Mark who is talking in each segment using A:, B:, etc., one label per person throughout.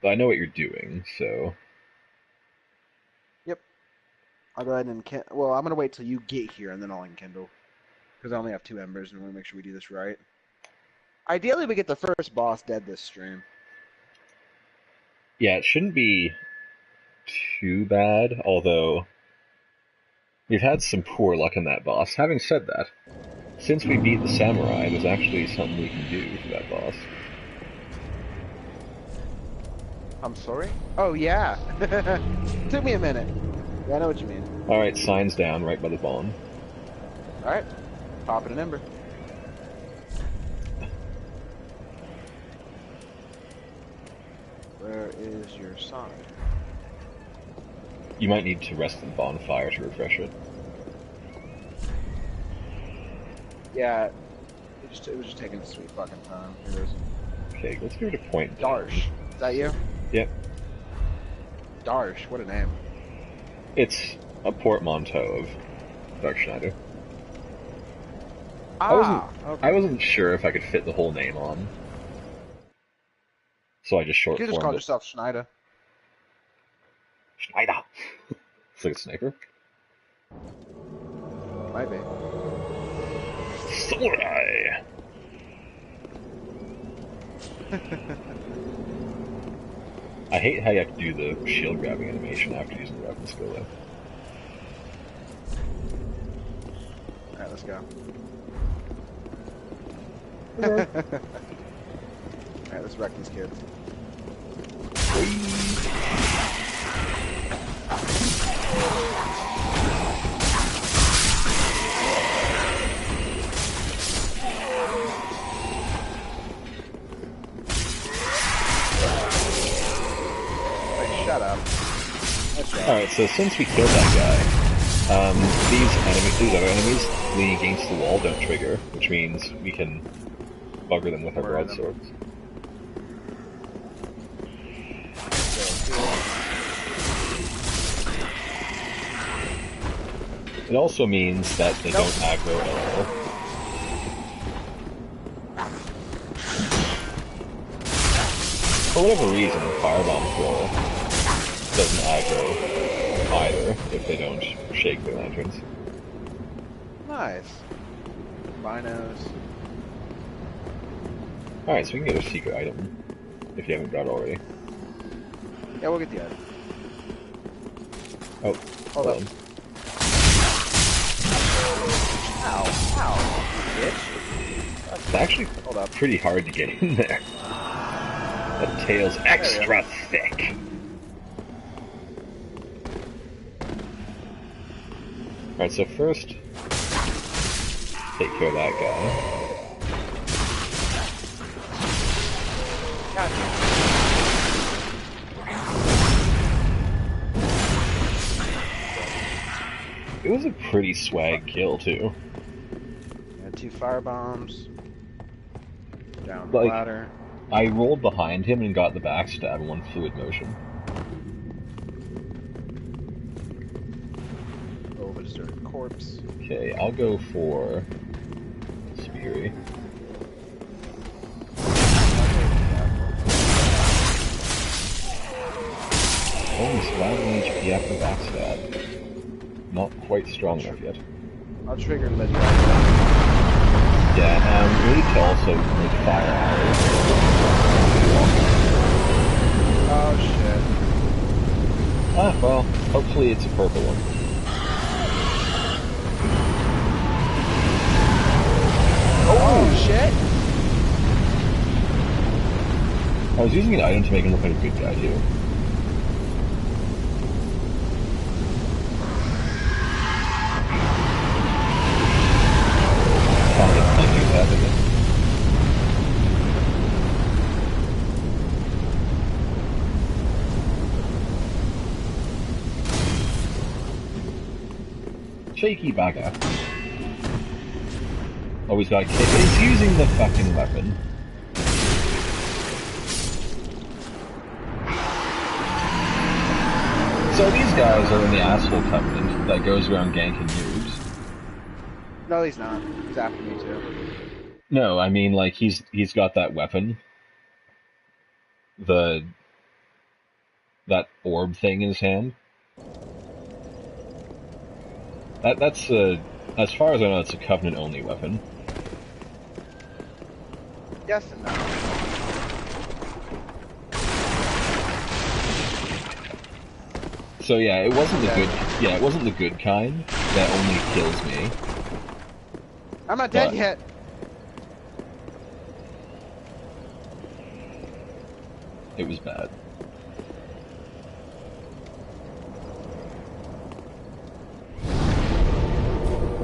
A: I know what you're doing, so...
B: Yep. I'll go ahead and well, I'm gonna wait till you get here and then I'll enkindle because I only have 2 embers and I want to make sure we do this right. Ideally, we get the first boss dead this stream.
A: Yeah, it shouldn't be too bad, although we've had some poor luck in that boss. Having said that, since we beat the samurai, there's actually something we can do for that boss.
B: I'm sorry? Oh, yeah. Took me a minute. Yeah, I know what you mean.
A: Alright, signs down right by the bomb.
B: Alright. Popping an ember. Where is your sign?
A: You might need to rest the bonfire to refresh it.
B: Yeah, it was just taking a sweet fucking time. Here it is.
A: Okay, let's give it a point.
B: Darsh. Is that you?
A: Yep.
B: Darsh, what a name.
A: It's a portmanteau of Dark Schneider.
B: Okay.
A: I wasn't sure if I could fit the whole name on, so I just short
B: You could just
A: formed
B: call
A: it.
B: yourself Schneider.
A: Schneider. It's like a sniper.
B: Might be.
A: Samurai. I hate how you have to do the shield grabbing animation after using the weapon skill though.
B: Alright, let's go.
A: Okay.
B: Alright, let's wreck these kids. Like, shut up.
A: Alright, so since we killed that guy, these other enemies leaning against the wall don't trigger, which means we can bugger them with our broadswords. It also means that they don't aggro at all. For whatever reason, Firebomb Throw doesn't aggro either if they don't shake their lanterns.
B: Nice. Binos.
A: Alright, so we can get a secret item, if you haven't got it already.
B: Yeah, we'll get the item.
A: Oh, hold on.
B: Ow, bitch.
A: It's actually pretty hard to get in there. That tail's extra thick. Alright, so first, take care of that guy. It was a pretty swag kill, too.
B: Had 2 firebombs. Down the ladder.
A: I rolled behind him and got the backstab in one fluid motion.
B: Over deserted corpse.
A: Okay, I'll go for Speary. Only surviving HP after backstab. Not quite strong enough yet.
B: I'll trigger and let you
A: Yeah, we need to also make fire arrows.
B: Oh shit.
A: Ah, well, hopefully it's a purple one.
B: Oh shit!
A: I was using an item to make him look like a good guy, too. Shaky bagger. Always got a kid. He's using the fucking weapon. So these guys are in the asshole covenant that goes around ganking noobs.
B: No, he's not. He's after me too.
A: No, I mean like he's got that weapon. The that orb thing in his hand. That's as far as I know, it's a Covenant only weapon.
B: Yes and no.
A: So yeah, it wasn't the good. Yeah, it wasn't the good kind that only kills me.
B: I'm not dead yet.
A: It was bad.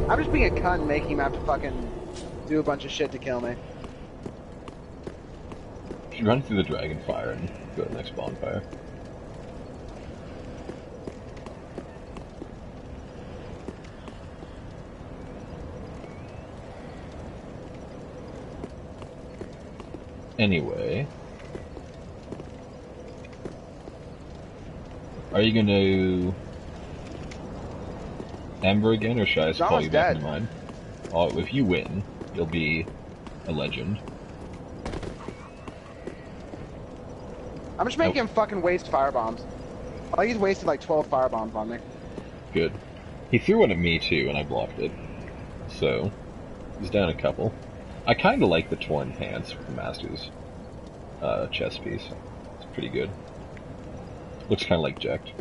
B: I'm just being a cunt and making him have to fucking do a bunch of shit to kill me.
A: You should run through the dragon fire and go to the next bonfire. Anyway, are you gonna Ember again, or should I just call you back into mine? Oh, if you win, you'll be a legend.
B: I'm just making him fucking waste firebombs. Like he's wasted like 12 firebombs on me.
A: Good. He threw one at me too, and I blocked it. So, he's down a couple. I kinda like the torn pants with the Master's chest piece. It's pretty good. Looks kinda like Jekt.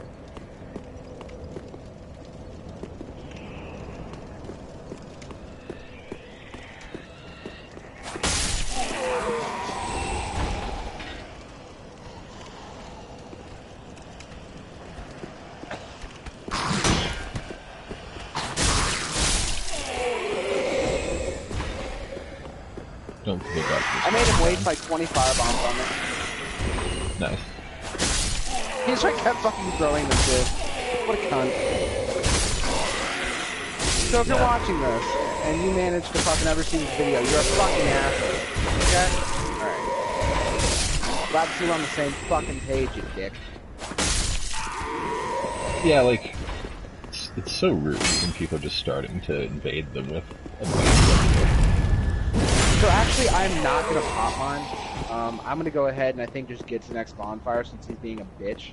A: Don't forget that.
B: I made him waste like 20 firebombs on me.
A: Nice.
B: He just like kept fucking throwing them too. What a cunt. So if you're watching this, and you manage to fucking ever see this video, you're a fucking asshole. Okay? Alright. Glad to see we're on the same fucking page, you dick.
A: Yeah, like, it's so rude when people are just starting to invade them with advanced.
B: So actually, I'm not gonna pop mine. I'm gonna go ahead and I think just get to the next bonfire since he's being a bitch.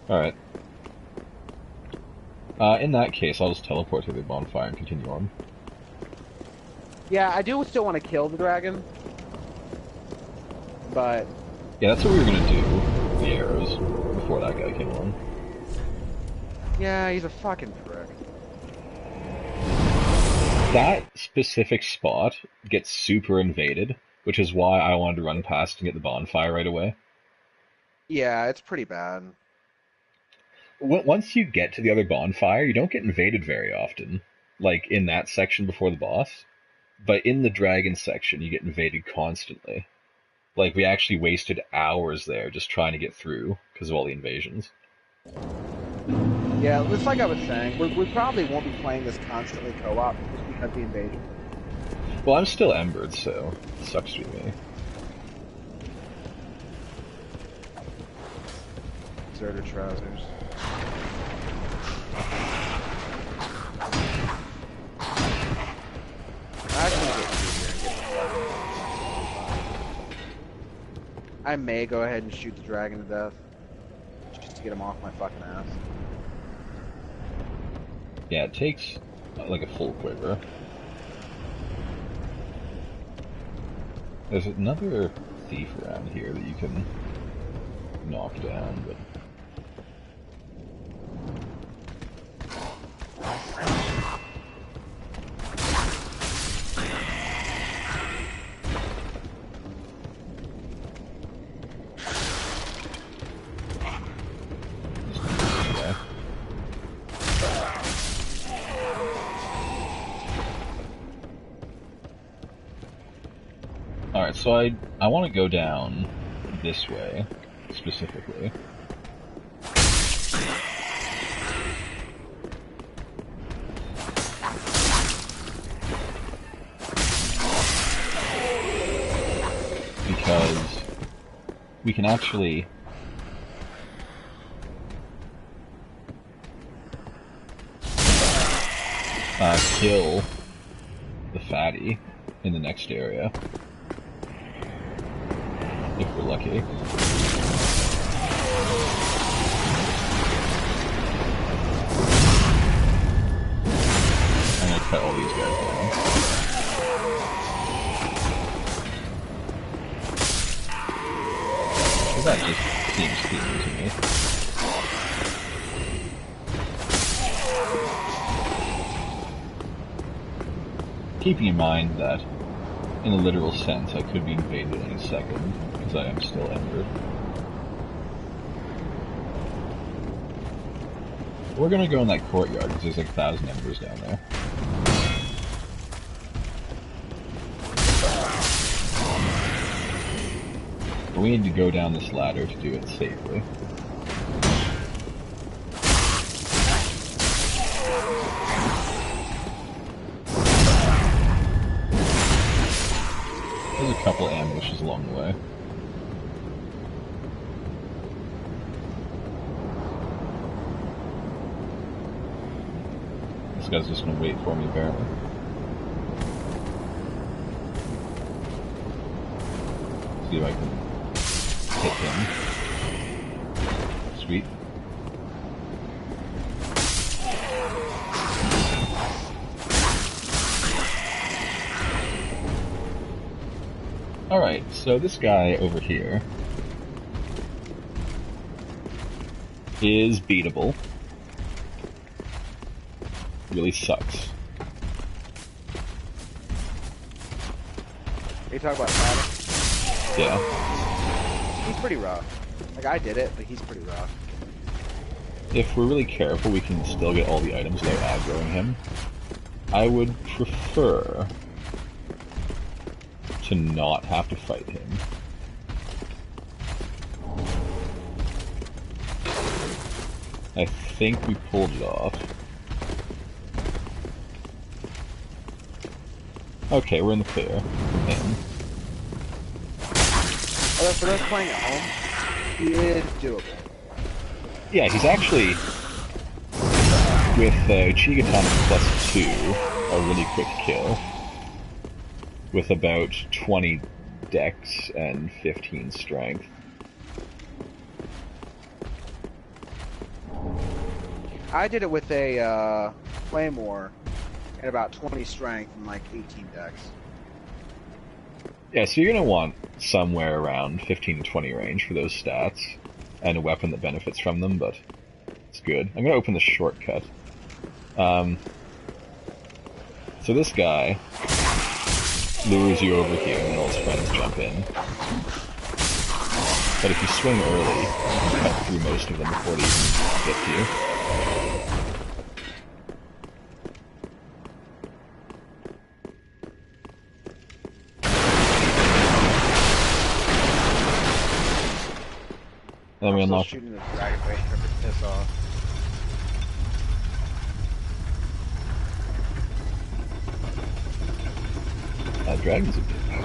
A: Alright. In that case, I'll just teleport to the bonfire and continue on.
B: Yeah, I do still want to kill the dragon. But...
A: Yeah, that's what we were gonna do, the arrows, before that guy came on.
B: Yeah, he's a fucking prick.
A: That specific spot gets super invaded, which is why I wanted to run past and get the bonfire right away.
B: Yeah, it's pretty bad.
A: Once you get to the other bonfire, you don't get invaded very often, like in that section before the boss. But in the dragon section, you get invaded constantly. Like, we actually wasted hours there just trying to get through because of all the invasions.
B: Yeah, it's like I was saying, we probably won't be playing this constantly co-op just because of the invasion.
A: Well, I'm still embered, so it sucks to be me.
B: Deserter trousers. I may go ahead and shoot the dragon to death. Just to get him off my fucking ass.
A: Yeah, it takes like a full quiver. There's another thief around here that you can knock down, but... Alright, so I want to go down this way, specifically. Because we can actually kill the fatty in the next area. If we're lucky. these guys down. So that just seems clear to me. Keeping in mind that, in a literal sense, I could be invaded any second, because I am still embered. We're gonna go in that courtyard, because there's like 1,000 embers down there. But we need to go down this ladder to do it safely. There's a couple ambushes along the way. This guy's just gonna wait for me, apparently. See if I can hit him. Sweet. Alright, so this guy over here is beatable. Really sucks.
B: Are you talking about Schneider?
A: Yeah.
B: He's pretty rough. Like, I did it, but he's pretty rough.
A: If we're really careful, we can still get all the items without aggroing him. I would prefer to not have to fight him. I think we pulled it off. Okay, we're in the clear. And
B: for those playing at home, he is doable.
A: yeah, he's actually, with Uchigatana plus 2, a really quick kill. With about 20 dex and 15 strength.
B: I did it with a Flame War at about 20 strength and like 18 dex.
A: Yeah, so you're going to want somewhere around 15 to 20 range for those stats, and a weapon that benefits from them, but it's good. I'm going to open the shortcut. So this guy lures you over here, and then all his friends jump in. But if you swing early, you can cut through most of them before they even get to you. And then we unlock.
B: Shooting the dragon waiting for him to piss off.
A: Dragon's a bitch.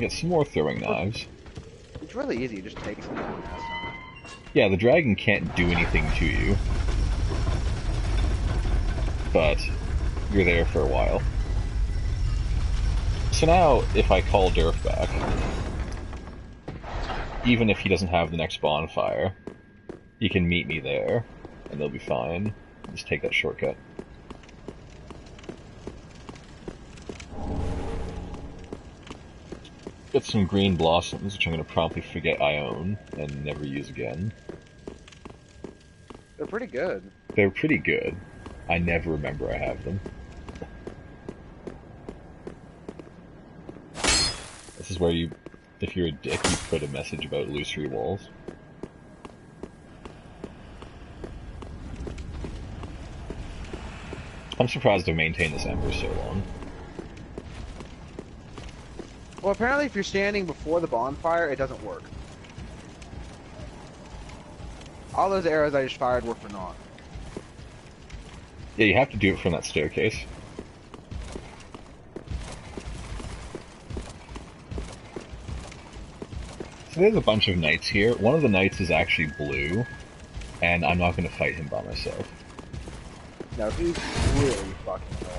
A: Get some more throwing knives.
B: It's really easy, you just take some down.
A: Yeah, the dragon can't do anything to you. But you're there for a while. So now, if I call Durf back, even if he doesn't have the next bonfire, he can meet me there, and they'll be fine. Just take that shortcut. Get some green blossoms, which I'm going to promptly forget I own, and never use again.
B: They're pretty good.
A: They're pretty good. I never remember I have them. This is where you, if you're a dick, you put a message about illusory walls. I'm surprised I've maintained this ember so long.
B: Well, apparently if you're standing before the bonfire, it doesn't work. All those arrows I just fired were for naught.
A: Yeah, you have to do it from that staircase. So there's a bunch of knights here. One of the knights is actually blue, and I'm not going to fight him by myself.
B: No, he's really fucking annoying.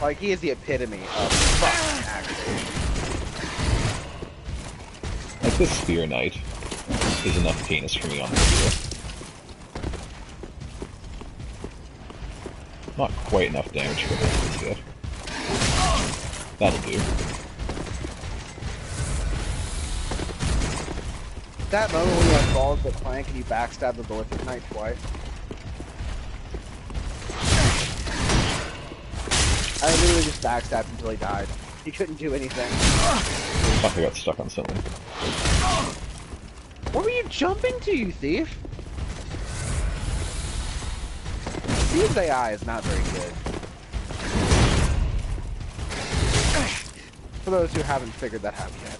B: Like, he is the epitome of fucking aggravation.
A: Like, this spear knight is enough penis for me on the video. Not quite enough damage for this yet. That'll do.
B: That moment when you like followed the plank and you backstabbed the Ballistic Knight twice. I literally just backstabbed until he died. He couldn't do anything.
A: Fuck, I got stuck on something.
B: What were you jumping to, you thief? Steve's AI is not very good. For those who haven't figured that out yet.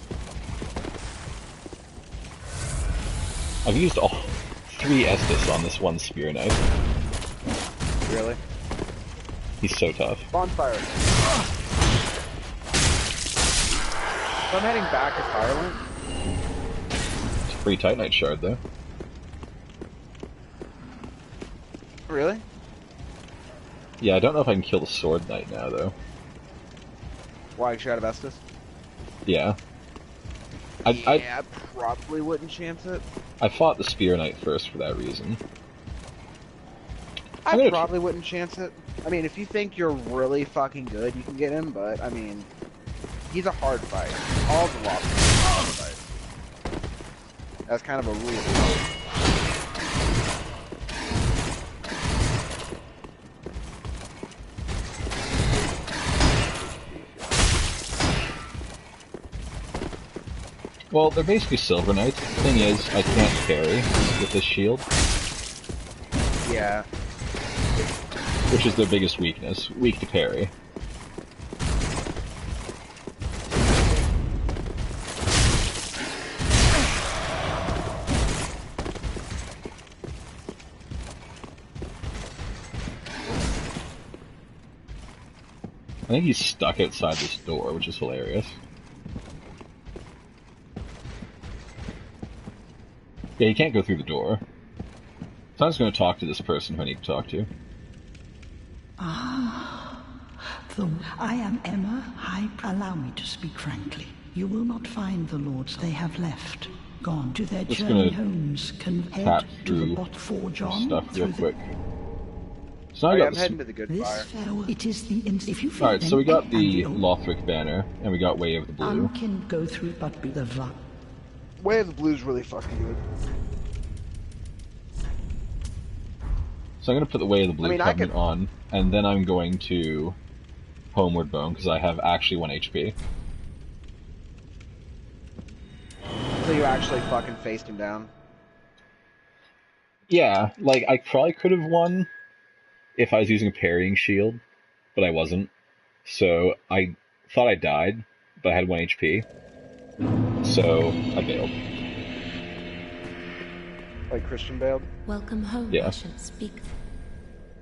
A: I've used all 3 Estus on this one Spear Knight.
B: Really?
A: He's so tough.
B: Bonfire. So I'm heading back to Firelink.
A: It's a free Titanite shard, though.
B: Really?
A: Yeah, I don't know if I can kill the Sword Knight now, though.
B: Why, Shroud of Estus?
A: Yeah.
B: I probably wouldn't chance it.
A: I fought the Spear Knight first for that reason.
B: I probably wouldn't chance it. I mean, if you think you're really fucking good, you can get him, but, I mean, he's a hard fight. All the lobsters are a hard fight. That's kind of a rule of thumb.
A: Well, they're basically Silver Knights. The thing is, I can't parry with this shield.
B: Yeah.
A: Which is their biggest weakness. Weak to parry. I think he's stuck outside this door, which is hilarious. Yeah, he can't go through the door. So I'm just going to talk to this person who I need to talk to.
C: I am Emma. Allow me to speak frankly. You will not find the lords. They have left, gone to their journey homes. Can head to the bot forge on
A: stuff real quick. So now
B: I'm heading to the good fire.
C: It is the if you
A: Alright, so we got the Lothric banner, and we got Way of the Blue.
C: Can go through, but be the
B: Way of the Blue's really fucking good.
A: So I'm going to put the Way of the Blue Covenant on, and then I'm going to Homeward Bone, because I have actually 1 HP.
B: So you actually fucking faced him down?
A: Yeah, like, I probably could have won if I was using a parrying shield, but I wasn't. So I thought I died, but I had 1 HP. So I bailed.
B: Like Christian bailed?
D: Welcome home,
A: yeah.
D: Ashen. Speak.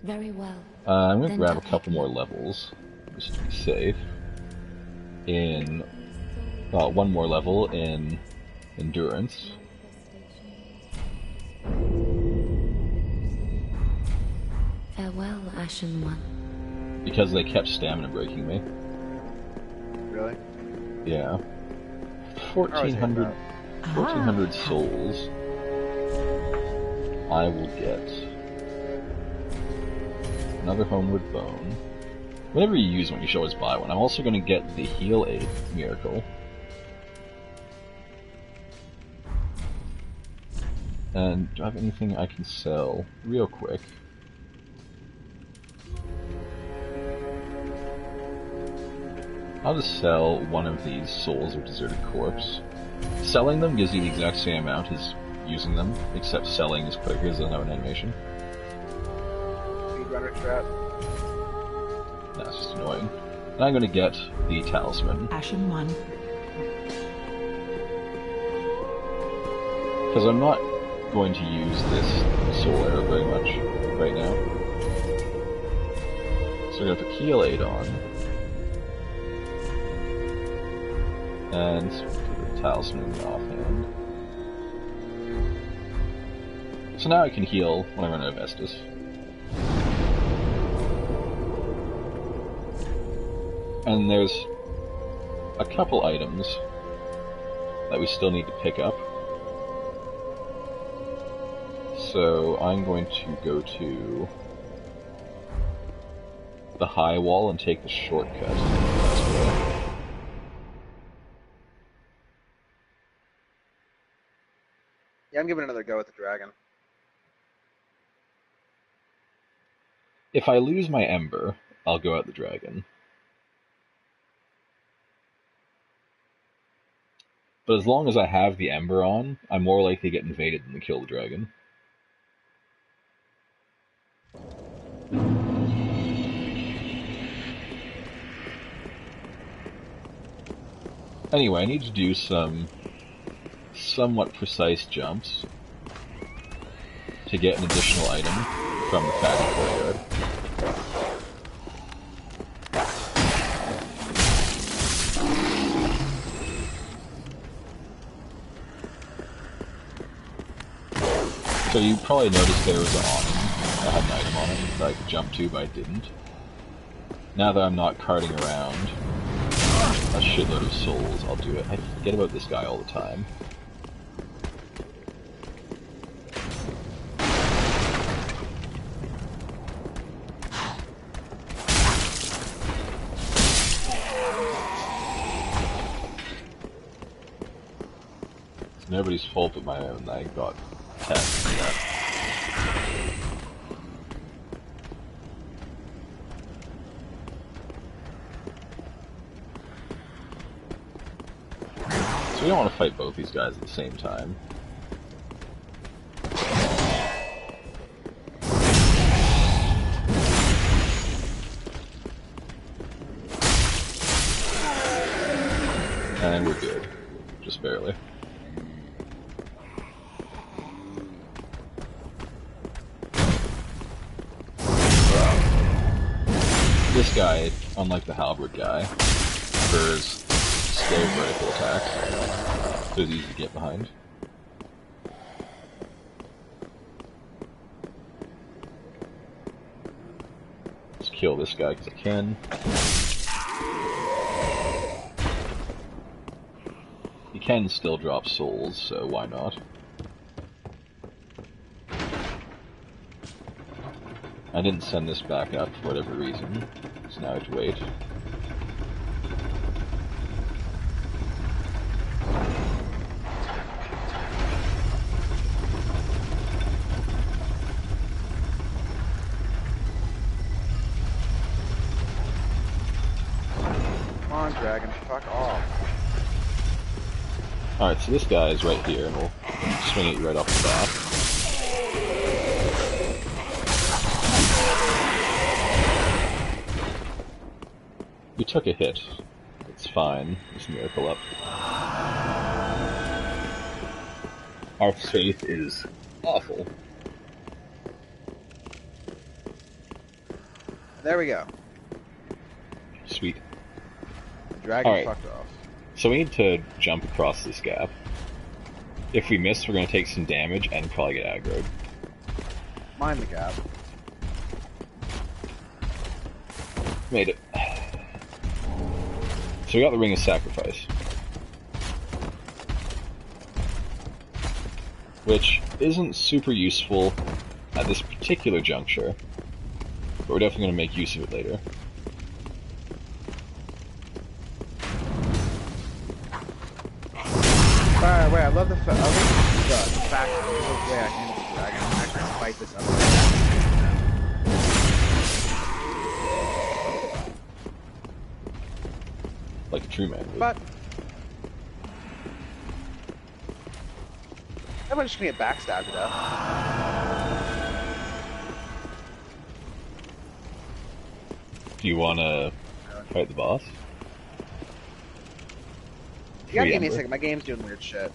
D: Very well.
A: I'm going to grab a couple more levels, just to be safe. One more level in Endurance.
D: Farewell, Ashen One.
A: Because they kept stamina breaking me.
B: Really?
A: Yeah. 1,400 souls. I will get another Homeward Bone. Whenever you use one, you should always buy one. I'm also going to get the Heal Aid Miracle. And do I have anything I can sell real quick? I'll just sell one of these Souls of Deserted Corpse. Selling them gives you the exact same amount as using them, except selling is quicker because there's no animation.
B: Speedrunner trap.
A: That's just annoying. And I'm going to get the Talisman.
C: Ashen One.
A: Because I'm not going to use this Soul Arrow very much right now. So we're going to put Heal Aid on. And put the Talisman in the offhand. So now I can heal when I run out of Estus. And there's a couple items that we still need to pick up. So I'm going to go to the high wall and take the shortcut. That's way.
B: Yeah, I'm giving it another go at the dragon.
A: If I lose my ember, I'll go at the dragon. But as long as I have the ember on, I'm more likely to get invaded than to kill the dragon. Anyway, I need to do some somewhat precise jumps to get an additional item from the factory courtyard. So you probably noticed there was an awning. I had an item on it that I could jump to, but I didn't. Now that I'm not carting around a shitload of souls, I'll do it. I forget about this guy all the time. It's nobody's fault but my own that I got attacked for that. So we don't want to fight both these guys at the same time. And we're good. Just barely. This guy, unlike the halberd guy, prefers slow vertical attacks, so it's easy to get behind. Let's kill this guy because I can. He can still drop souls, so why not? I didn't send this back up for whatever reason, so now I have to wait.
B: Come on, dragon, fuck off.
A: Alright, so this guy is right here, and we'll swing at you right off the bat. We took a hit. It's fine. Just miracle up. Our faith is awful.
B: There we go.
A: Sweet.
B: The dragon
A: Alright.
B: fucked off.
A: So we need to jump across this gap. If we miss, we're going to take some damage and probably get aggroed.
B: Mind the gap.
A: Made it. So we got the Ring of Sacrifice. Which isn't super useful at this particular juncture, but we're definitely going to make use of it later.
B: Wait, I love the fact that there's no way I can use the dragon and actually fight this up.
A: Like a true man would.
B: But I'm just gonna get backstabbed to death.
A: Do you want to fight the boss?
B: You gotta
A: Free
B: give me a
A: Ember.
B: second, my game's doing weird shit.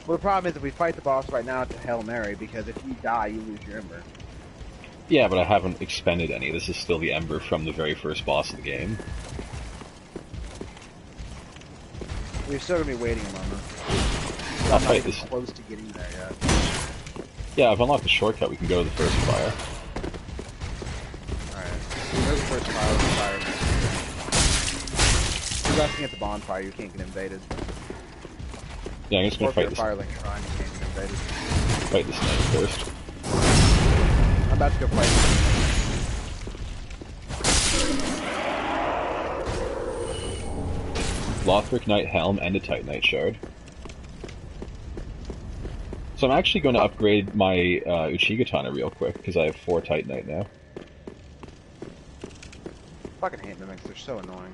B: Well, the problem is if we fight the boss right now, it's a Hail Mary, because if you die, you lose your Ember.
A: Yeah, but I haven't expended any. This is still the Ember from the very first boss of the game.
B: We're still gonna be waiting a moment.
A: I'll
B: I'm not
A: fight
B: even
A: this.
B: close to getting there yet.
A: Yeah, I've unlocked the shortcut. We can go to the first fire.
B: Alright. There's the first fire, the fire. If you're resting at the bonfire, you can't get invaded.
A: Yeah, I'm just gonna fight this.
B: Firelink Shrine.
A: Fight this knight first.
B: I'm about to go fight.
A: Lothric Knight Helm and a Titanite Shard. So I'm actually going to upgrade my Uchigatana real quick, because I have 4 Titanite now.
B: Fucking hate mimics, they're so annoying.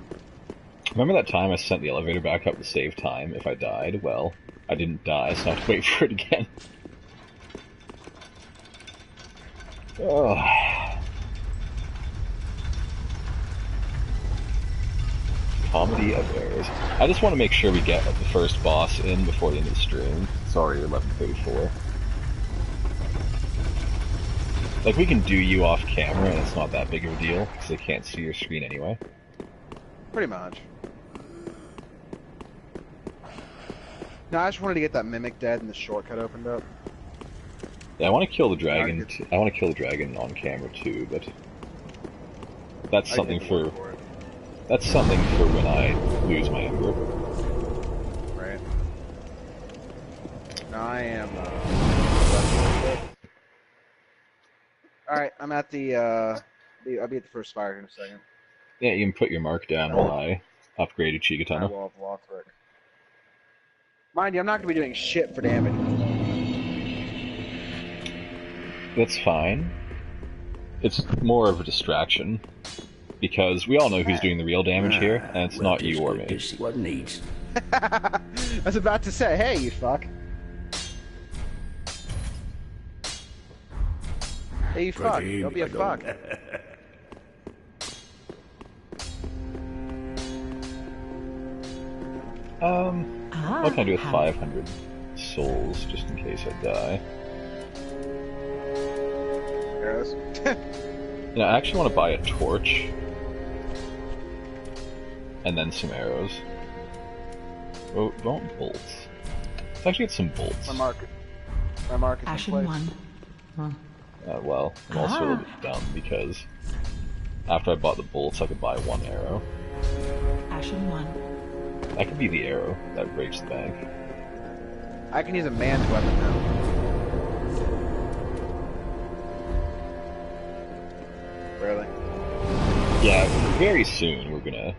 A: Remember that time I sent the elevator back up to save time if I died? Well, I didn't die, so I have to wait for it again. Oh. Comedy of errors. I just want to make sure we get the first boss in before the end of the stream. It's already 11:34. Like, we can do you off camera and it's not that big of a deal, because they can't see your screen anyway.
B: Pretty much. No, I just wanted to get that mimic dead and the shortcut opened up.
A: Yeah, I want to kill the dragon. I want to kill the dragon on camera too, but that's something for that's something for when I lose my ember.
B: Right. Now I am. All right, I'm at the. I'll be at the first fire in a second.
A: Yeah, you can put your mark down while I upgrade Uchigatana.
B: I will have Lothric. Mind you, I'm not going to be doing shit for damage.
A: That's fine. It's more of a distraction, because we all know who's doing the real damage here, and it's not you or me.
E: What needs?
B: I was about to say, hey, you fuck. Hey, you fuck. Don't be a fuck.
A: What can I do with 500 souls, just in case I die?
B: Arrows.
A: You know, I actually want to buy a torch. And then some arrows. Oh, don't bolts. Let's actually get some bolts.
B: My mark is
C: Ashen
B: in place.
C: One.
A: Well, I'm also a little bit dumb, because after I bought the bolts, I could buy 1 arrow.
C: Ashen One.
A: That could be the arrow that breaks the bank.
B: I can use a man's weapon now. Really?
A: Yeah, very soon we're gonna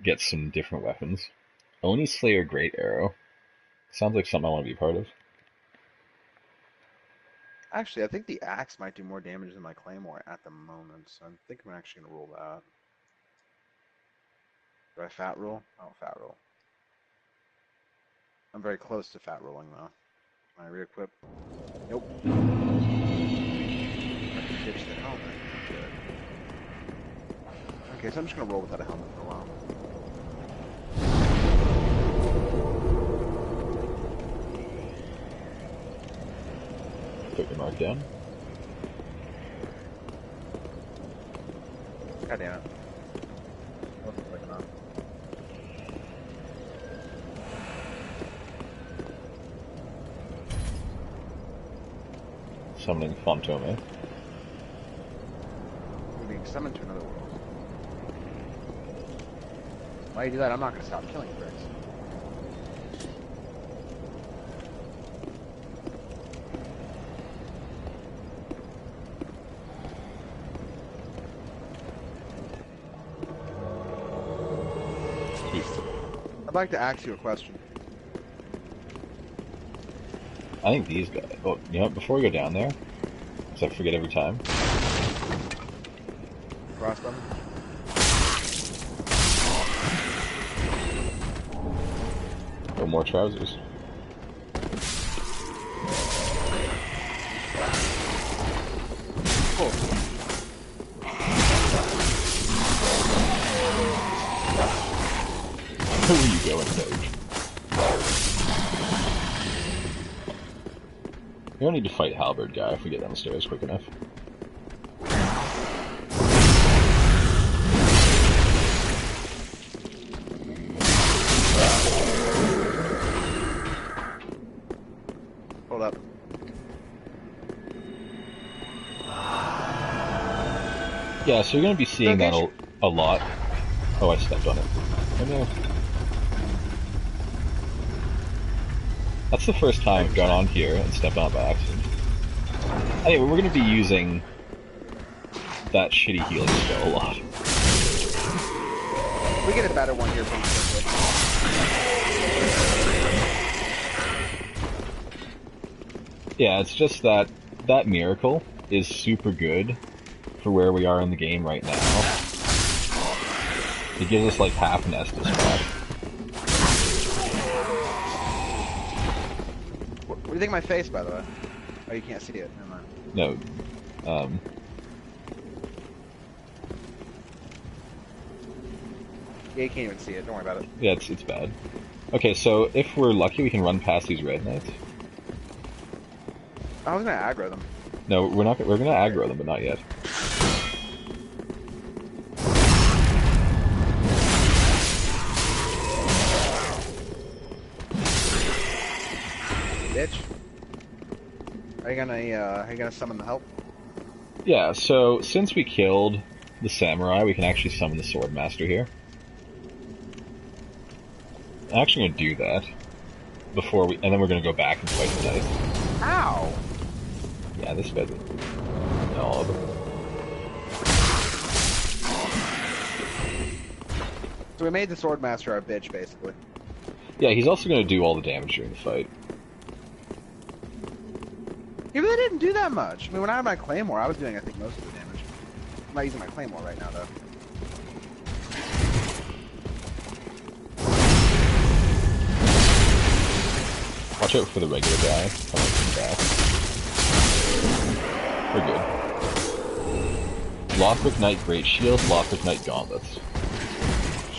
A: get some different weapons. Oni Slayer Great Arrow. Sounds like something I want to be a part of.
B: Actually, I think the axe might do more damage than my claymore at the moment, so I think I'm actually gonna roll that. Do I fat roll? Oh, fat roll. I'm very close to fat rolling though. Can I re-equip? Nope. I can ditch the helmet. Good. Okay, so I'm just gonna roll without a helmet for a while.
A: Put your mark down.
B: God damn it. Wasn't quick enough.
A: Summoning Fantome.
B: I'm being summoned to another world. Why you do that? I'm not gonna stop killing bricks. I'd like to ask you a question.
A: I think these guys... Oh, you know what? Before we go down there, because I forget every time.
B: Cross button?
A: Oh, more trousers.
B: Cool.
A: Where are you going, Doge? We don't need to fight Halberd guy if we get downstairs quick enough.
B: Hold up.
A: Yeah, so you're going to be seeing that a lot. Oh, I stepped on it. Oh no. That's the first time I've gone on here and stepped on by accident. Anyway, we're going to be using that shitty healing spell a lot.
B: We get a better one here pretty quickly.
A: Yeah, it's just that that miracle is super good for where we are in the game right now. It gives us like half an Estus spot.
B: What do you think of my face, by the way? Oh, you can't see it. Never mind.
A: No.
B: Yeah, you can't even see it. Don't worry about it.
A: Yeah, it's bad. Okay, so if we're lucky, we can run past these red knights.
B: I was gonna aggro them.
A: No, we're not. We're gonna aggro them, but not yet.
B: Bitch. Are you gonna summon the help?
A: Yeah. So since we killed the samurai, we can actually summon the swordmaster here. I'm actually gonna do that before we, and then we're gonna go back and fight the knight.
B: Ow!
A: Yeah, this guy's a knob.
B: So we made the swordmaster our bitch, basically.
A: Yeah, he's also gonna do all the damage during the fight.
B: He really didn't do that much. I mean, when I had my claymore, I was doing, I think, most of the damage. I'm not using my claymore right now, though.
A: Watch out for the regular guy coming from the back. We're good. Lothric Knight Great Shield, Lothric Knight Gauntlets.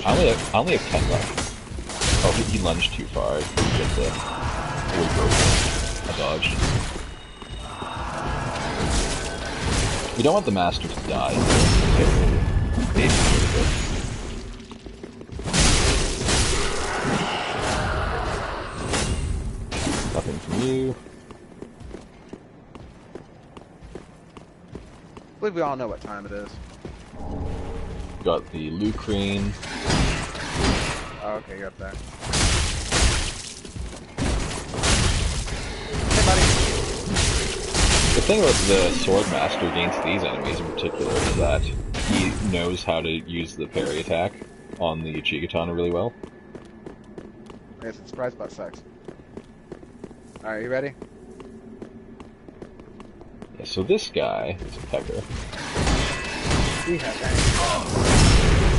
A: I only have 10 left. Oh, he lunged too far. He gets a fully broken. I dodged. We don't want the master to die. Maybe a little bit. Nothing from you.
B: I believe we all know what time it is.
A: Got the Lucrine.
B: Oh, okay, you're up there. Hey, buddy.
A: The thing about the Swordmaster against these enemies in particular is that he knows how to use the parry attack on the Uchigatana really well.
B: I guess it's surprise about sex. Alright, you ready?
A: Yeah, so this guy is a pecker.
B: We have that.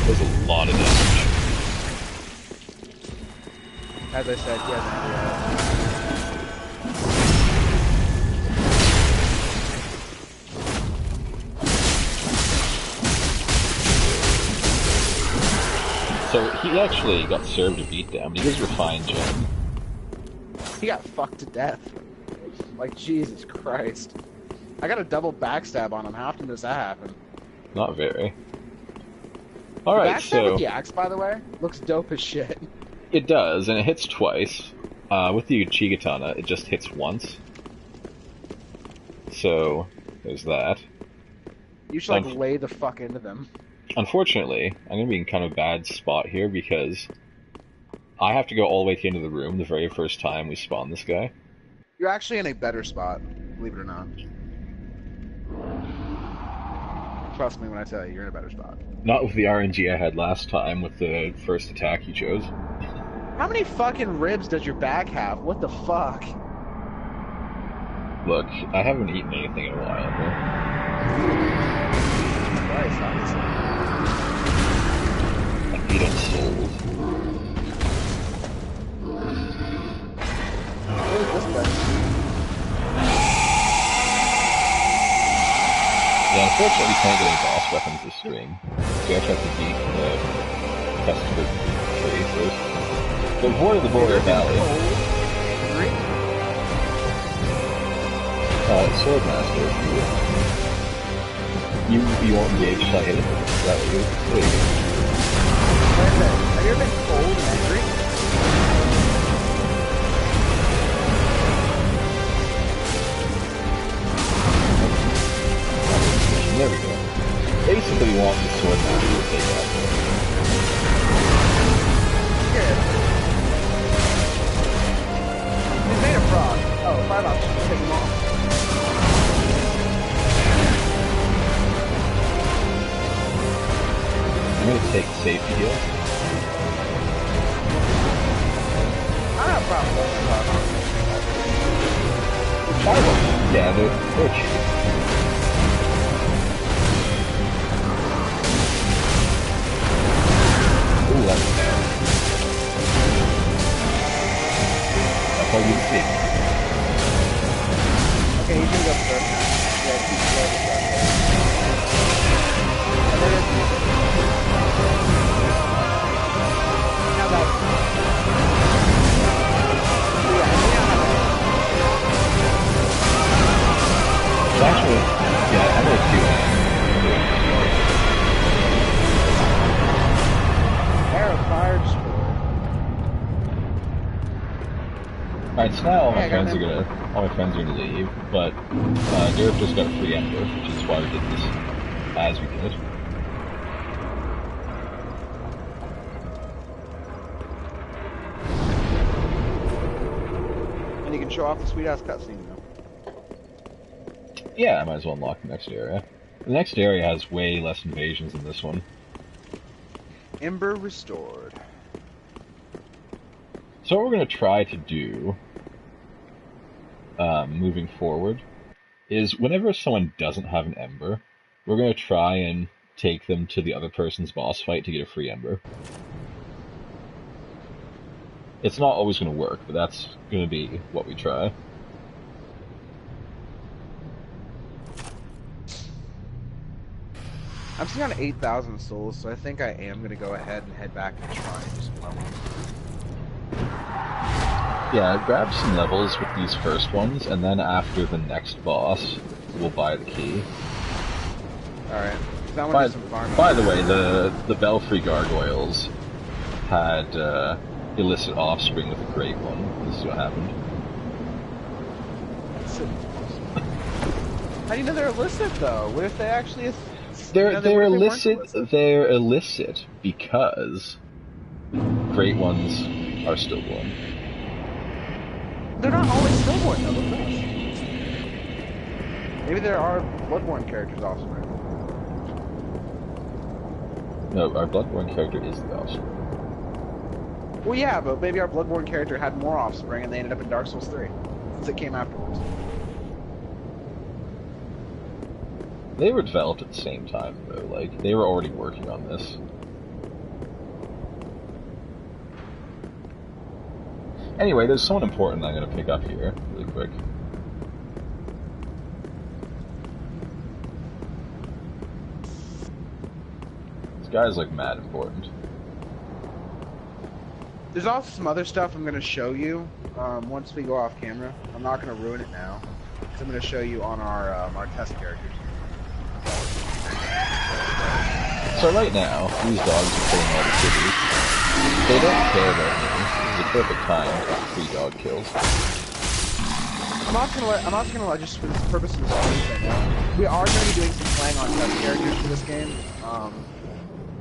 A: Does a lot of damage.
B: As I said, he has an
A: So he actually got served a beatdown, but he was refined gem.
B: He got fucked to death. Like, Jesus Christ. I got a double backstab on him. How often does that happen?
A: Not very. Alright,
B: backstab
A: so...
B: with the axe, by the way, looks dope as shit.
A: It does, and it hits twice. With the Uchigatana, it just hits once. So, there's that.
B: You should, like, lay the fuck into them.
A: Unfortunately, I'm gonna be in kind of a bad spot here because I have to go all the way to the end of the room the very first time we spawn this guy.
B: You're actually in a better spot, believe it or not. Trust me when I tell you, you're in a better spot.
A: Not with the RNG I had last time with the first attack you chose.
B: How many fucking ribs does your back have? What the fuck?
A: Look, I haven't eaten anything in a while.
B: Christ, obviously.
A: I feed on souls.
B: What is this guy?
A: Yeah, unfortunately we can't get any boss weapons this stream. We actually have to beat the customer tree first. The War of the Boreal Valley. Swordmaster. You won't engage till I hit it. That way you. There you go.
B: Have you ever been cold and angry?
A: There we go. Basically, you want the Swordmaster to take out there.
B: Good. He's made a I'll just take them off.
A: I'm gonna take safety heal.
B: I don't have a problem with
A: Fireballs. Yeah, they're cheap. Ooh, that's bad. That's all you see.
B: Okay, he's gonna go first. Yeah, he's going to go first. And then it's... Now that... Yeah,
A: It's actually, yeah, I'm gonna do that.
B: Arrow fired spore.
A: Alright, so now all my friends are gonna leave, but Derek just got a free ember, which is why we did this as we did.
B: And you can show off the sweet ass cutscene though.
A: Yeah, I might as well unlock the next area. The next area has way less invasions than this one.
B: Ember restored.
A: So what we're going to try to do, moving forward, is whenever someone doesn't have an ember, we're going to try and take them to the other person's boss fight to get a free ember. It's not always going to work, but that's going to be what we try.
B: I'm sitting on 8,000 souls, so I think I am going to go ahead and head back and try and do some levels.
A: Yeah, grab some levels with these first ones, and then after the next boss, we'll buy the key.
B: Alright.
A: By the way, the Belfry Gargoyles had illicit offspring with the Great One. This is what happened.
B: How do you know they're illicit, though? What if they actually...
A: They're illicit. They're illicit because Great Ones are stillborn.
B: They're not always stillborn, though. Look at us. Maybe there are Bloodborne characters offspring.
A: No, our Bloodborne character is the offspring.
B: Well, yeah, but maybe our Bloodborne character had more offspring and they ended up in Dark Souls 3, since it came afterwards.
A: They were developed at the same time, though. Like, they were already working on this. Anyway, there's someone important I'm going to pick up here, really quick. This guy's, like, mad important.
B: There's also some other stuff I'm going to show you once we go off camera. I'm not going to ruin it now, because I'm going to show you on our test characters.
A: So right now, these dogs are killing all the kitties. They don't care about me. This is a perfect time for 3 dog kills.
B: I'm not gonna let just for the purpose of this audience right now. We are going to be doing some playing on test characters for this game.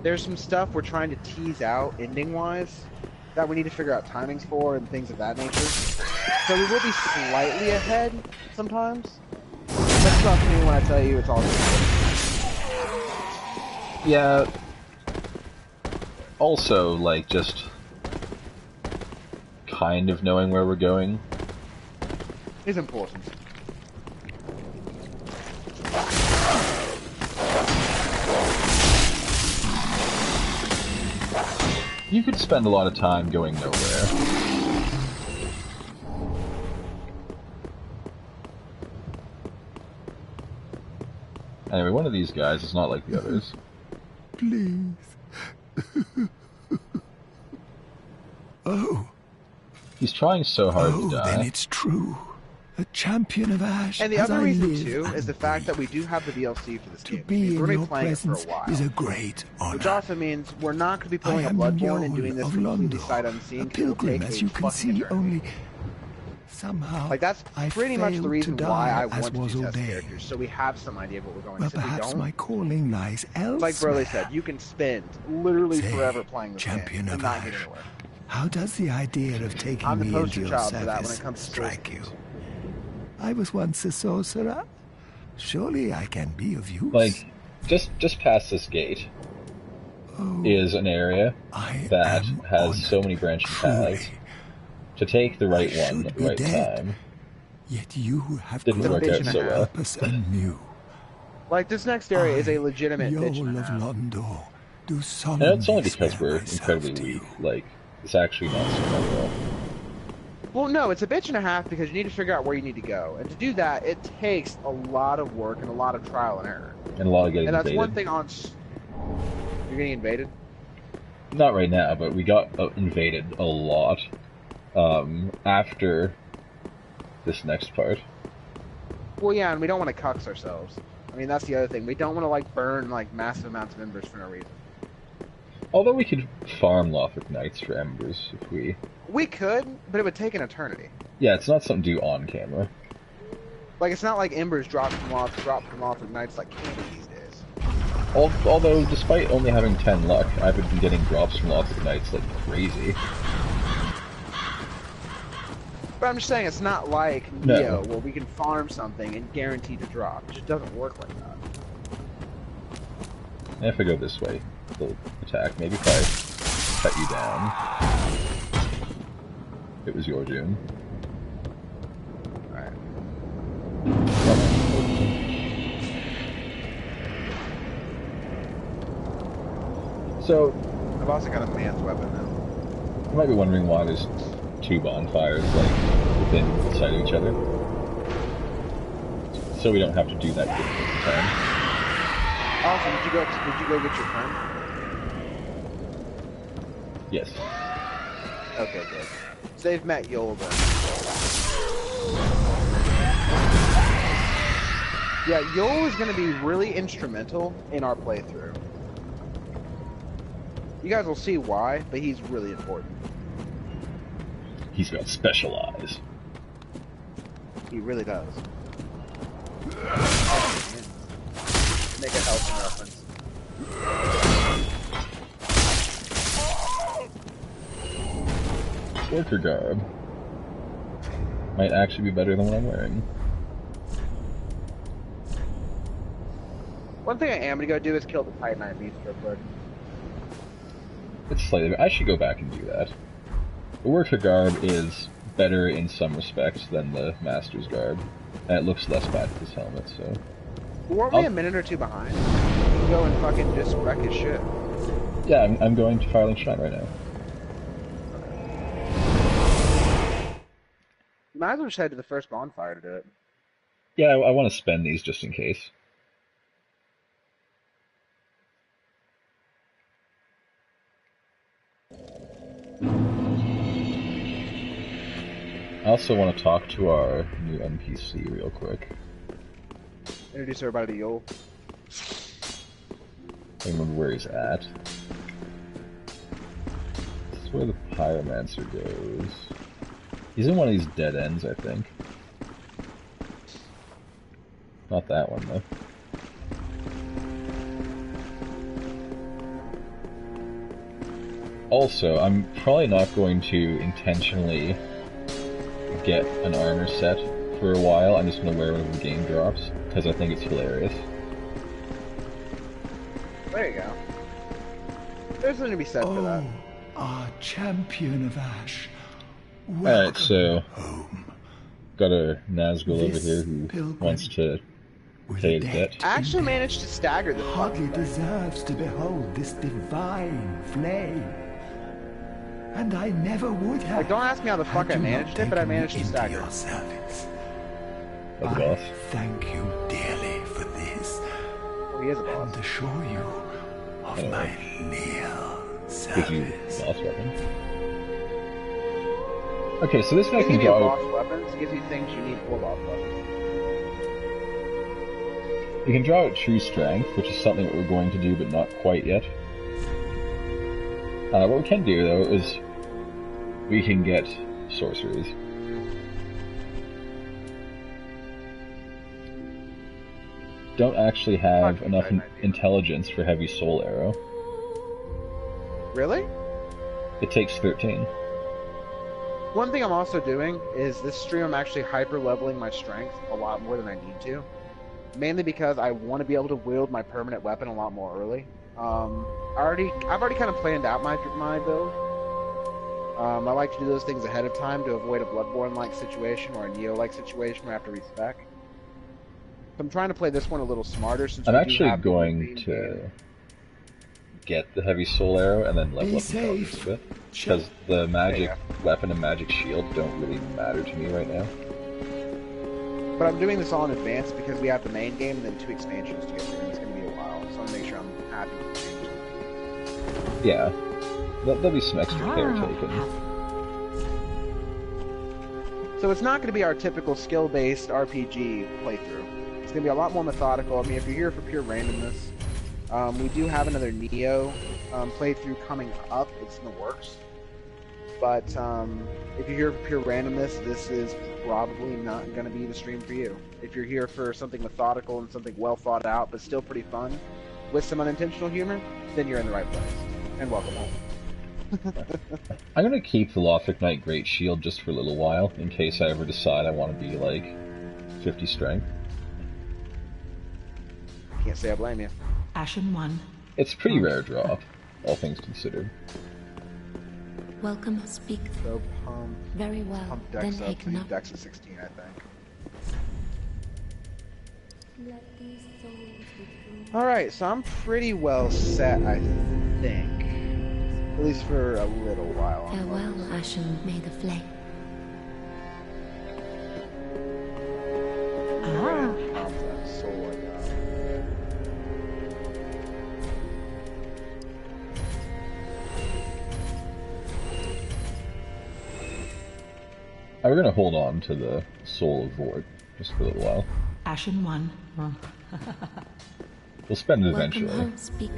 B: There's some stuff we're trying to tease out ending-wise that we need to figure out timings for and things of that nature. So we will be slightly ahead sometimes. But trust me when I tell you it's all good.
A: Yeah. Also, like, just kind of knowing where we're going
B: is important.
A: You could spend a lot of time going nowhere. Anyway, one of these guys is not like the others.
E: Please. Oh.
A: He's trying so hard to die.
E: Then it's true. A champion of Ash.
B: And the other reason too is the fact that we do have the DLC for this game. We're going to be playing it for a while.
E: Is a great honor.
B: Which also means we're not going to be pulling a Bloodborne and doing this completely sight unseen.
E: A pilgrim, as you can see, only somehow.
B: Like that's pretty much the reason why I want to do test characters, so we have some idea of what we're going.
E: Well, perhaps my calling lies elsewhere.
B: Like Burley said, you can spend literally forever playing this
E: champion
B: game
E: of
B: and not
E: Ash.
B: get anywhere.
E: How does the idea of taking me into your service strike you? I was once a sorcerer. Surely I can be of use.
A: Like, just past this gate is an area that has so many branching paths. To take the right one at the right time.
E: Yet you have
A: didn't work out so well.
E: Anew.
B: Like, this next area is a legitimate bitch and a half.
E: Londo, do
A: and it's only because we're incredibly weak. Like, it's actually not so bad at all.
B: Well, no, it's a bitch and a half because you need to figure out where you need to go. And to do that, it takes a lot of work and a lot of trial and error.
A: And a lot of getting
B: invaded. And that's
A: invaded.
B: one thing on... You're getting invaded?
A: Not right now, but we got invaded a lot after this next part.
B: Well, yeah, and we don't want to cucks ourselves. I mean, that's the other thing. We don't want to, like, burn, like, massive amounts of embers for no reason.
A: Although we could farm Lothric Knights for embers if we...
B: We could, but it would take an eternity.
A: Yeah, it's not something to do on camera.
B: Like, it's not like embers drop from Lothric Knights like candy these days.
A: Although, despite only having 10 luck, I've been getting drops from Lothric Knights like crazy.
B: But I'm just saying, it's not like Neo, where we can farm something and guarantee to drop. It just doesn't work like that.
A: And if I go this way, they'll attack. Maybe if I cut you down. It was your doom.
B: Alright.
A: So...
B: I've also got a man's weapon now.
A: You might be wondering why there's 2 bonfires, like, within sight of each other. So we don't have to do that quickly at the time.
B: Also, did you go get your friend?
A: Yes.
B: Okay, good. So they've met Yol then. Yeah, Yol is going to be really instrumental in our playthrough. You guys will see why, but he's really important.
A: He's got special eyes.
B: He really does. Make a Hellsing reference.
A: Worker garb might actually be better than what I'm wearing.
B: One thing I am gonna go do is kill the Titanite beast real quick.
A: It's slightly... I should go back and do that. The worker garb is better in some respects than the master's garb, and it looks less bad with his helmet, so...
B: Weren't we a minute or two behind? We can go and fucking just wreck his shit.
A: Yeah, I'm going to Firelink Shrine right now.
B: You might as well just head to the first bonfire to do it.
A: Yeah, I want to spend these just in case. I also want to talk to our new NPC real quick.
B: Introduce everybody to Yol.
A: I remember where he's at. This is where the Pyromancer goes. He's in one of these dead ends, I think. Not that one, though. Also, I'm probably not going to intentionally get an armor set for a while. I'm just going to wear whatever the game drops, because I think it's hilarious.
B: There you go. There's something to be said for that.
E: Our champion of Ash.
A: Alright, so...
E: home.
A: Got a Nazgul over here who wants to pay his debt.
B: I actually managed to stagger this
E: Hardly
B: fucking thing.
E: deserves to behold this divine flame. And I never would have.
B: Like, don't ask me how the fuck I managed it, but I managed to stagger.
E: Your service.
A: Of the
E: I
A: boss.
E: thank you dearly for this,
B: Oh, he is a boss.
E: and assure you of my leal
A: Gives you
E: service.
A: boss weapon. Okay, so this guy
B: It
A: can
B: gives you
A: draw...
B: boss weapons, it gives you things you need for boss weapons.
A: You can draw out True Strength, which is something that we're going to do, but not quite yet. What we can do, though, is we can get sorceries. Don't actually have enough intelligence for Heavy Soul Arrow.
B: Really?
A: It takes 13.
B: One thing I'm also doing is this stream I'm actually hyper leveling my strength a lot more than I need to. Mainly because I want to be able to wield my permanent weapon a lot more early. I've already kind of planned out my build. I like to do those things ahead of time to avoid a Bloodborne-like situation or a Neo-like situation where I have to respec. So I'm trying to play this one a little smarter since
A: I'm
B: we
A: actually
B: do have
A: going to get the heavy soul arrow and then level up the focus a bit. Because the magic weapon and magic shield don't really matter to me right now.
B: But I'm doing this all in advance because we have the main game and then 2 expansions to get through, and it's going to be a while. So I want to make sure I'm happy with the changes.
A: Yeah. There'll be some extra care taken.
B: So it's not going to be our typical skill-based RPG playthrough. It's going to be a lot more methodical. I mean, if you're here for pure randomness, we do have another Neo playthrough coming up. It's in the works. But if you're here for pure randomness, this is probably not going to be the stream for you. If you're here for something methodical and something well thought out, but still pretty fun, with some unintentional humor, then you're in the right place. And welcome home.
A: I'm going to keep the Lothric Knight Great Shield just for a little while, in case I ever decide I want to be, like, 50 strength.
B: Can't say I blame you.
C: Ashen One.
A: It's a pretty rare drop, all things considered.
D: Welcome, speak.
B: So pump
D: Very well, then
B: Dex up
D: take
B: to
D: enough.
B: Dex of 16, I think. Alright, so I'm pretty well set, I think. At least for a little while.
D: Farewell, Ashen, may the flame.
B: Pop that soul I got.
A: We're going to hold on to the Soul of Vord just for a little while.
C: Ashen One.
A: We'll spend it
D: Welcome
A: eventually.
D: home, speak.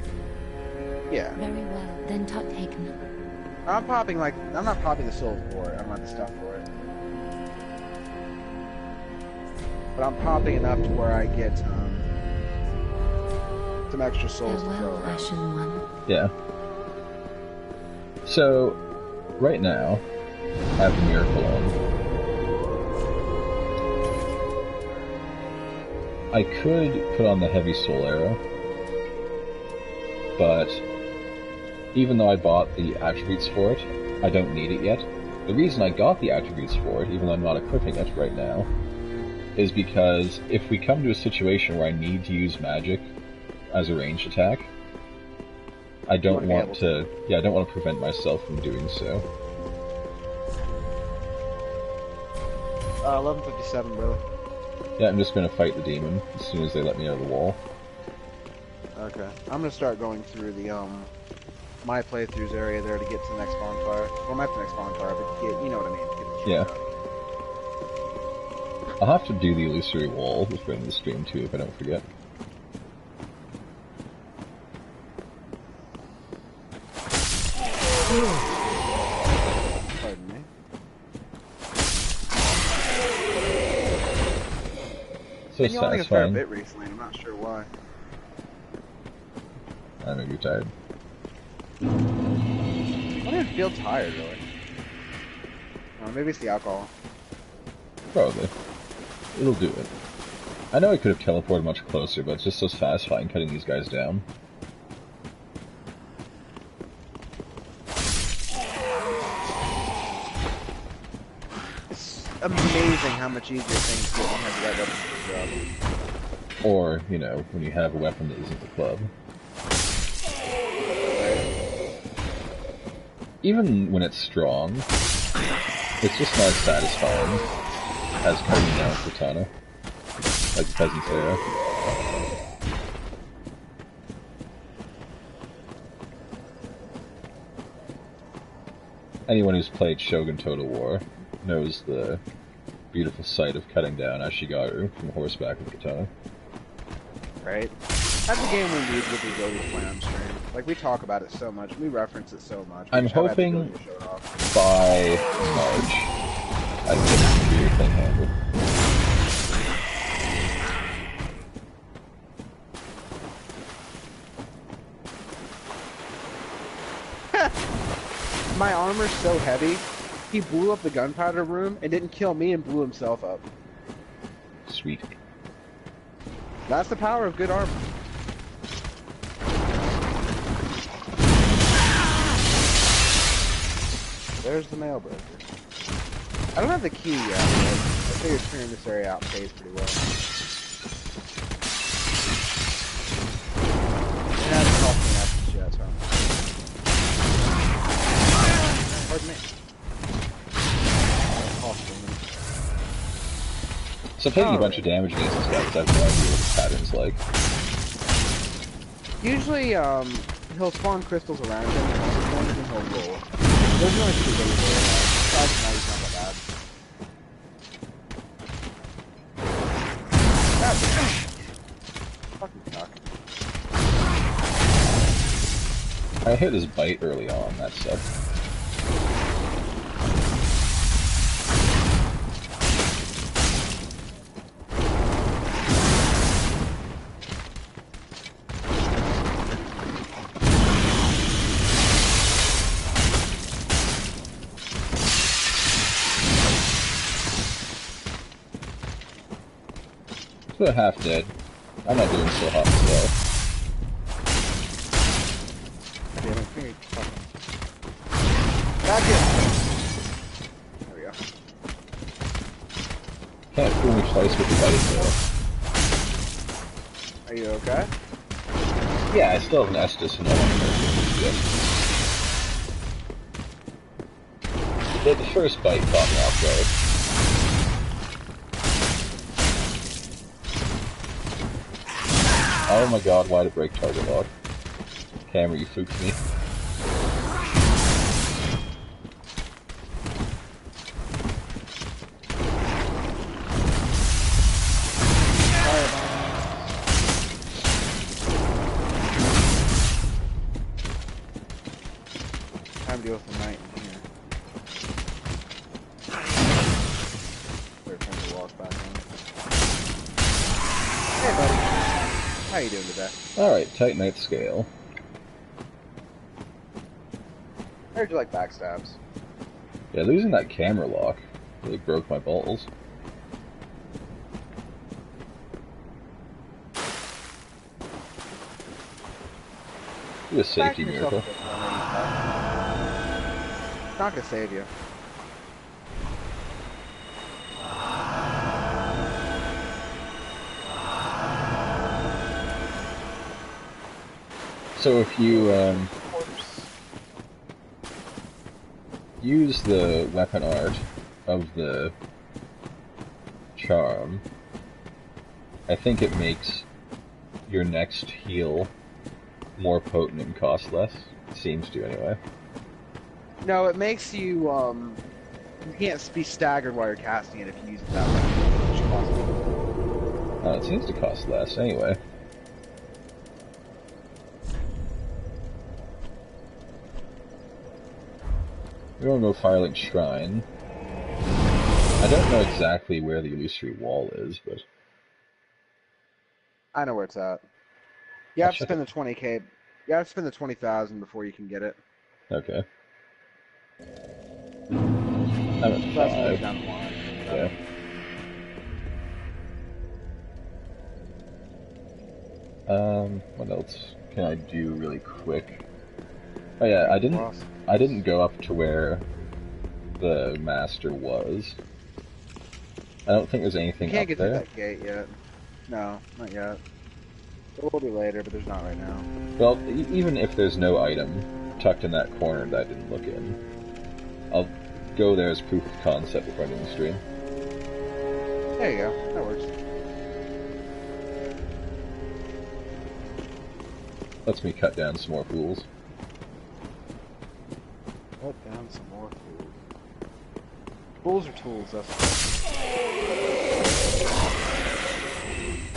B: Yeah.
D: Very well, then take enough.
B: I'm not popping the soul for it. I don't have the stuff for it. But I'm popping enough to where I get some extra souls to throw
D: Farewell,
B: around.
D: Ashen One.
A: Yeah. So, right now, I have the Miracle on. I could put on the Heavy Soul Arrow, but even though I bought the attributes for it, I don't need it yet. The reason I got the attributes for it, even though I'm not equipping it right now, is because if we come to a situation where I need to use magic as a ranged attack, I don't want to prevent myself from doing so.
B: 11:57, brother.
A: Yeah, I'm just going to fight the demon as soon as they let me out of the wall.
B: Okay. I'm gonna start going through the my playthroughs area there to get to the next bonfire. Well, not the next bonfire, but get, you know what I mean. Get the
A: Yeah.
B: done.
A: I'll have to do the illusory wall with the end of the stream too, if I don't forget.
B: Pardon me.
A: So
B: Been yawning a fair
A: satisfying.
B: bit recently. I'm not sure why.
A: I know you're tired.
B: I don't even feel tired really. Maybe it's the alcohol.
A: Probably. It'll do it. I know I could have teleported much closer, but it's just so satisfying cutting these guys down.
B: It's amazing how much easier things get when you have the right weapon for the job.
A: Or, you know, when you have a weapon that isn't the club. Even when it's strong, it's just not as satisfying as cutting down with katana. Like the Peasant's Arrow. Anyone who's played Shogun Total War knows the beautiful sight of cutting down Ashigaru from horseback with katana.
B: Right? That's a game we need with the ability to play on stream. Like, we talk about it so much, we reference it so much.
A: I'm
B: just haven't had the
A: hoping
B: ability to show it off.
A: by March I can get the computer thing handled.
B: My armor's so heavy He blew up the gunpowder room and didn't kill me and blew himself up.
A: Sweet.
B: That's the power of good armor. There's the mail broker. I don't have the key yet, but I figured clearing this area out pays pretty well. It hasn't cost me that yet, so. Pardon me.
A: So I'm taking a bunch of damage against this guy because I have no idea what the pattern's like.
B: Usually, he'll spawn crystals around him, and then he'll roll. Those are only 2 days later. Besides, now he's not that bad. Fucking suck.
A: I hit his bite early on, that sucked. Still half dead. I'm not doing so hot still.
B: Damn it, give me fucking... Back in! There we go.
A: Can't fool me twice with the bite though.
B: Are you okay?
A: Yeah, I still have an Estus and no one hurt. The first bite caught me off guard. Oh my god, why did break target lock? Camera, you fooked me.
B: Time to deal with the night in here. They're trying to walk back in. Hey buddy. How you doing today?
A: Alright, Titanite scale.
B: I heard you like backstabs.
A: Yeah, losing that camera lock really broke my balls. Do a safety miracle.
B: It's not gonna save you.
A: So if you use the weapon art of the charm, I think it makes your next heal more potent and cost less. It seems to, anyway.
B: No, it makes you, you can't be staggered while you're casting it if you use it that way. Which costs more.
A: It seems to cost less, anyway. We're gonna go Firelink Shrine. I don't know exactly where the illusory wall is, but...
B: I know where it's at. You have to spend the 20k. You have to spend the 20,000 before you can get it.
A: Okay. I'm at 5.
B: Down the line.
A: Yeah. What else can I do really quick? Oh yeah, I didn't go up to where the master was. I don't think there's anything up there.
B: You can't get through that gate yet. No, not yet. It will be later, but there's not right now.
A: Well, even if there's no item tucked in that corner that I didn't look in, I'll go there as proof of concept before I do the stream.
B: There you go. That works.
A: Lets me cut down some more fools.
B: Cut down some more fools. Fools or tools, that's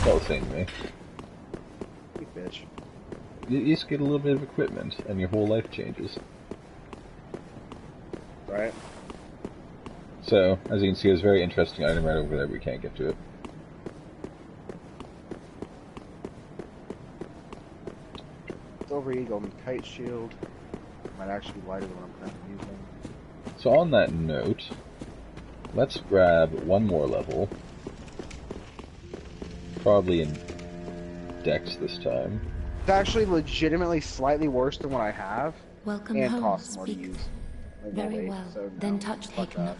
A: All the same to me.
B: you bitch.
A: You just get a little bit of equipment, and your whole life changes.
B: Right?
A: So, as you can see, there's a very interesting item right over there, but we can't get to it.
B: Silver Eagle and Kite Shield. Might actually be lighter than what I'm currently using.
A: So on that note, let's grab one more level. Probably in Dex this time.
B: It's actually legitimately slightly worse than what I have.
D: Welcome
B: and
D: home.
B: costs more to
D: Speak
B: use.
D: very well.
B: So
D: Then touch taken up.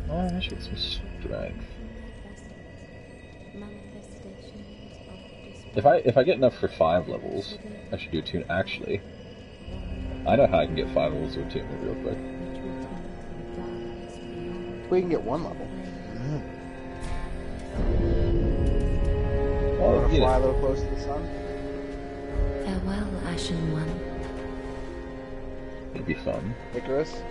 A: Oh, I should get some strength. If I get enough for 5 levels, I should do a tune. Actually, I know how I can get 5 levels of attunement real quick.
B: We can get 1 level.
A: Oh,
B: Wanna fly a little close to the sun?
D: Farewell, Ashen One.
A: It'd be fun.
B: Icarus?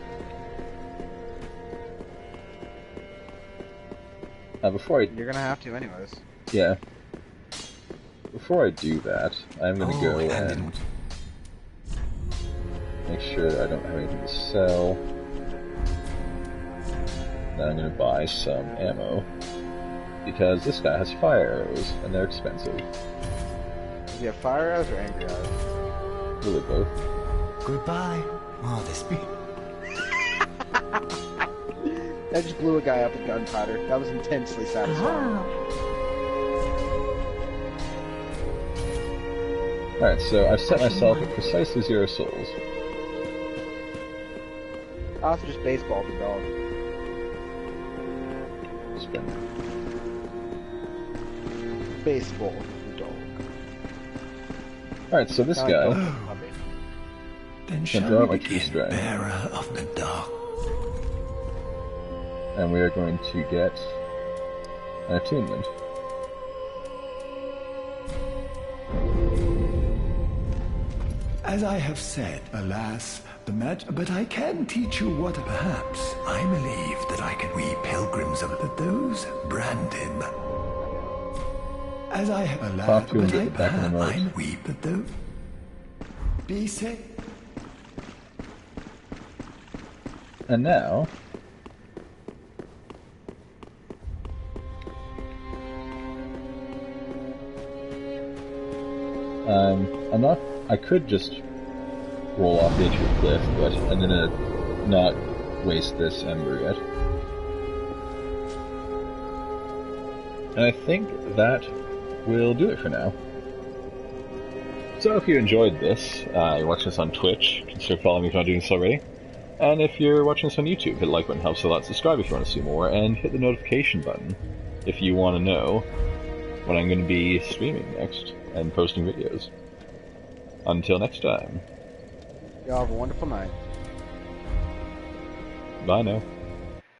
A: Before I...
B: You're gonna have to anyways.
A: Yeah. Before I do that, I'm gonna go and make sure that I don't have anything to sell. Then I'm gonna buy some ammo. Because this guy has fire arrows, and they're expensive.
B: Do you have fire arrows or angry arrows?
A: Really both.
E: Goodbye, Modesty.
B: I just blew a guy up with gunpowder. That was intensely satisfying.
A: Alright, so I've set myself at precisely 0 souls.
B: I also just baseballed the dog.
A: Spin.
B: Baseball the dog.
A: Alright, so this guy
E: Then
A: can
E: shall
A: draw
E: we
A: my
E: begin,
A: key-strike.
E: bearer of the dark.
A: And we are going to get an attunement.
E: As I have said, alas, the but I can teach you what perhaps I believe that I can. We pilgrims of those branded. As I have alas,
A: Talk to him,
E: but
A: get
E: I
A: back in the notes.
E: I'm weep at those. Be safe.
A: And now... I'm not... I could just roll off the edge of the cliff, but I'm gonna not waste this ember yet. And I think that will do it for now. So if you enjoyed this, you're watching this on Twitch, consider following me if you're not doing so already. And if you're watching this on YouTube, hit the like button, helps a lot. Subscribe if you want to see more, and hit the notification button if you want to know when I'm going to be streaming next and posting videos. Until next time.
B: Y'all have a wonderful night.
A: Bye now.